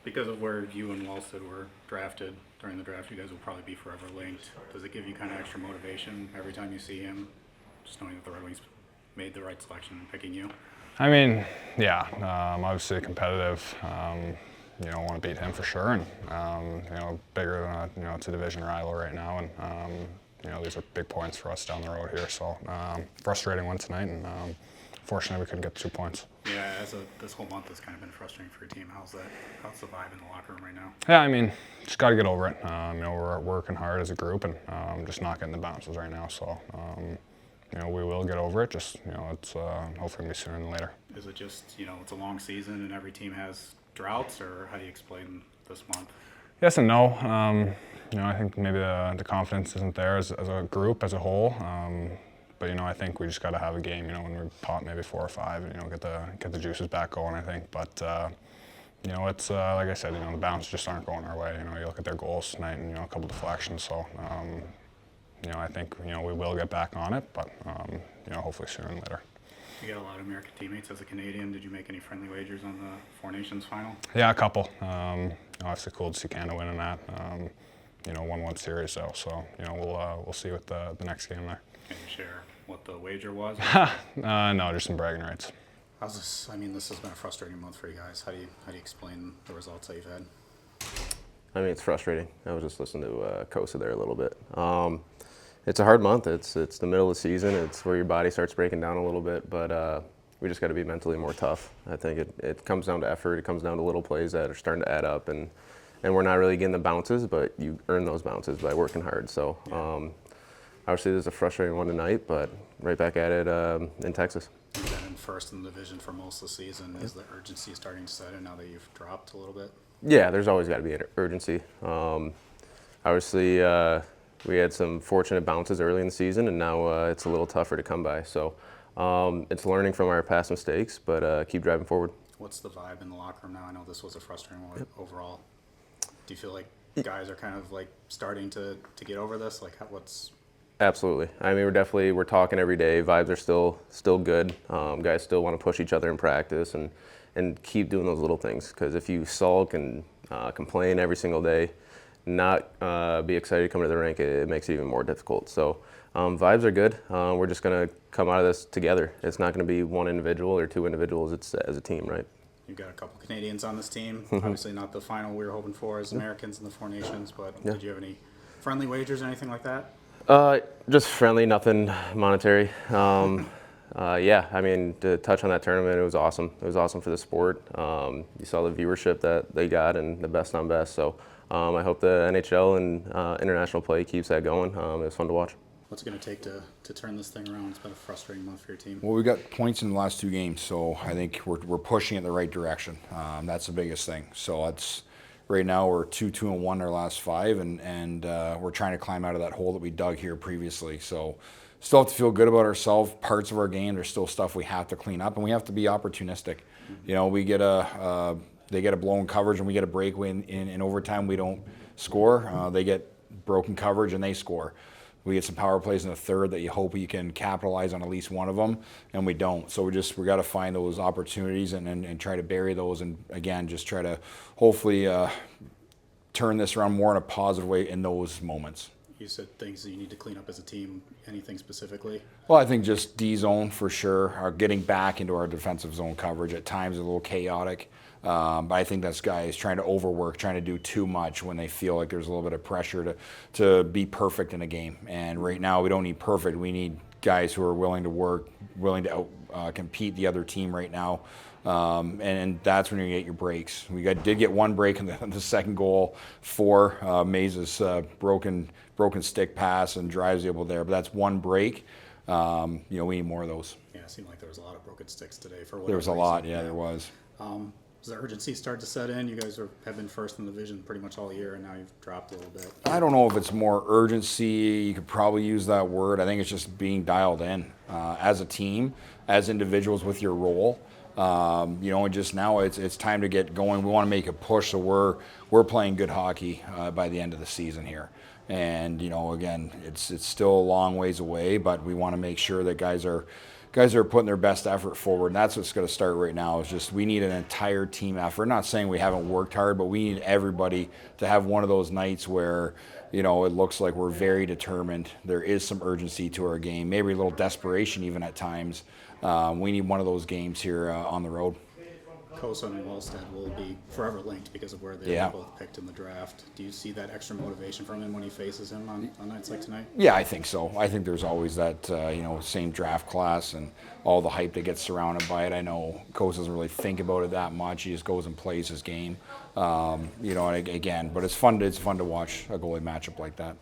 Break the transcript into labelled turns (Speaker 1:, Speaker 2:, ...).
Speaker 1: Because of where you and Wallstead were drafted during the draft, you guys will probably be forever linked. Does it give you kind of extra motivation every time you see him, just knowing that the Red Wings made the right selection in picking you?
Speaker 2: I mean, yeah, obviously competitive. Want to beat him for sure, and bigger than it's a division rival right now, and these are big points for us down the road here. So frustrating one tonight, and fortunately we couldn't get the 2 points.
Speaker 1: Yeah, this whole month has kind of been frustrating for your team. How's the vibe in the locker room right now?
Speaker 2: Yeah, I mean, just got to get over it. We're working hard as a group, and just not getting the bounces right now. So. We will get over it. Just it's hopefully gonna be sooner than later.
Speaker 1: Is it just it's a long season and every team has droughts, or how do you explain this month?
Speaker 2: Yes and no. I think maybe the confidence isn't there as a group as a whole. But I think we just got to have a game. When we pop maybe 4 or 5, and get the juices back going. I think, but it's like I said. The bounces just aren't going our way. You look at their goals tonight, and a couple deflections. So. I think we will get back on it, but hopefully sooner than later.
Speaker 1: You got a lot of American teammates as a Canadian. Did you make any friendly wagers on the Four Nations final?
Speaker 2: Yeah, a couple. Obviously, cool to see Canada winning that. 1-1 series though, so we'll see with the next game there.
Speaker 1: Can you share what the wager was?
Speaker 2: No, just some bragging rights.
Speaker 1: How's this? I mean, this has been a frustrating month for you guys. How do you explain the results that you've had?
Speaker 3: I mean, it's frustrating. I was just listening to Kosa there a little bit. It's a hard month. It's the middle of the season. It's where your body starts breaking down a little bit, but we just got to be mentally more tough. I think it comes down to effort. It comes down to little plays that are starting to add up, and we're not really getting the bounces, but you earn those bounces by working hard. So obviously this is a frustrating one tonight, but right back at it in Texas.
Speaker 1: You've been in first in the division for most of the season. Is the urgency starting to set in now that you've dropped a little bit?
Speaker 3: Yeah, there's always got to be an urgency. Obviously, we had some fortunate bounces early in the season, and now it's a little tougher to come by. So it's learning from our past mistakes, but keep driving forward.
Speaker 1: What's the vibe in the locker room now? I know this was a frustrating one overall. Do you feel like guys are kind of like starting to get over this? Like, what's...
Speaker 3: Absolutely. I mean, we're talking every day. Vibes are still good. Guys still want to push each other in practice and keep doing those little things. Because if you sulk and complain every single day, not be excited to come to the rink, it makes it even more difficult. So vibes are good. We're just going to come out of this together. It's not going to be one individual or two individuals. It's as a team, right?
Speaker 1: You've got a couple Canadians on this team. Obviously not the final we were hoping for as Americans in the Four Nations, but did you have any friendly wagers or anything like that?
Speaker 3: Just friendly, nothing monetary. Yeah, I mean, to touch on that tournament, it was awesome. It was awesome for the sport. You saw the viewership that they got and the best on best. So I hope the NHL and international play keeps that going. It was fun to watch.
Speaker 1: What's it going to take to turn this thing around? It's been a frustrating month for your team.
Speaker 4: Well, we got points in the last 2 games, so I think we're pushing in the right direction. That's the biggest thing. So it's right now we're 2-2-1 our last 5, and we're trying to climb out of that hole that we dug here previously. So still have to feel good about ourselves. Parts of our game, there's still stuff we have to clean up, and we have to be opportunistic. We get they get a blown coverage and we get a breakaway in overtime. We don't score. They get broken coverage and they score. We get some power plays in the third that you hope you can capitalize on at least one of them, and we don't. So we got to find those opportunities and try to bury those, and again, just try to hopefully turn this around more in a positive way in those moments.
Speaker 1: You said things that you need to clean up as a team. Anything specifically?
Speaker 4: Well, I think just D zone for sure. Are getting back into our defensive zone coverage at times a little chaotic. But I think that's guys trying to overwork, trying to do too much when they feel like there's a little bit of pressure to be perfect in a game. And right now we don't need perfect. We need guys who are willing to work, willing to compete the other team right now. And that's when you get your breaks. We did get one break in the second goal for Maze's broken stick pass and drives able there. But that's one break. We need more of those.
Speaker 1: Yeah, it seemed like there was a lot of broken sticks today.
Speaker 4: There was a lot, yeah, there was.
Speaker 1: Does the urgency start to set in? You guys have been first in the division pretty much all year, and now you've dropped a little bit.
Speaker 4: I don't know if it's more urgency. You could probably use that word. I think it's just being dialed in as a team, as individuals with your role. And just now it's time to get going. We want to make a push, so we're playing good hockey by the end of the season here. And again, it's still a long ways away, but we want to make sure that guys are guys are putting their best effort forward, and that's what's going to start right now. Is just we need an entire team effort. Not saying we haven't worked hard, but we need everybody to have one of those nights where, you know, it looks like we're very determined. There is some urgency to our game, maybe a little desperation even at times. We need one of those games here on the road.
Speaker 1: Kosa and Wallstead will be forever linked because of where they
Speaker 4: Yeah.
Speaker 1: were both picked in the draft. Do you see that extra motivation from him when he faces him on nights like tonight?
Speaker 4: Yeah, I think so. I think there's always that, you know, same draft class and all the hype that gets surrounded by it. I know Coach doesn't really think about it that much. He just goes and plays his game, you know. And again, but it's fun to watch a goalie matchup like that.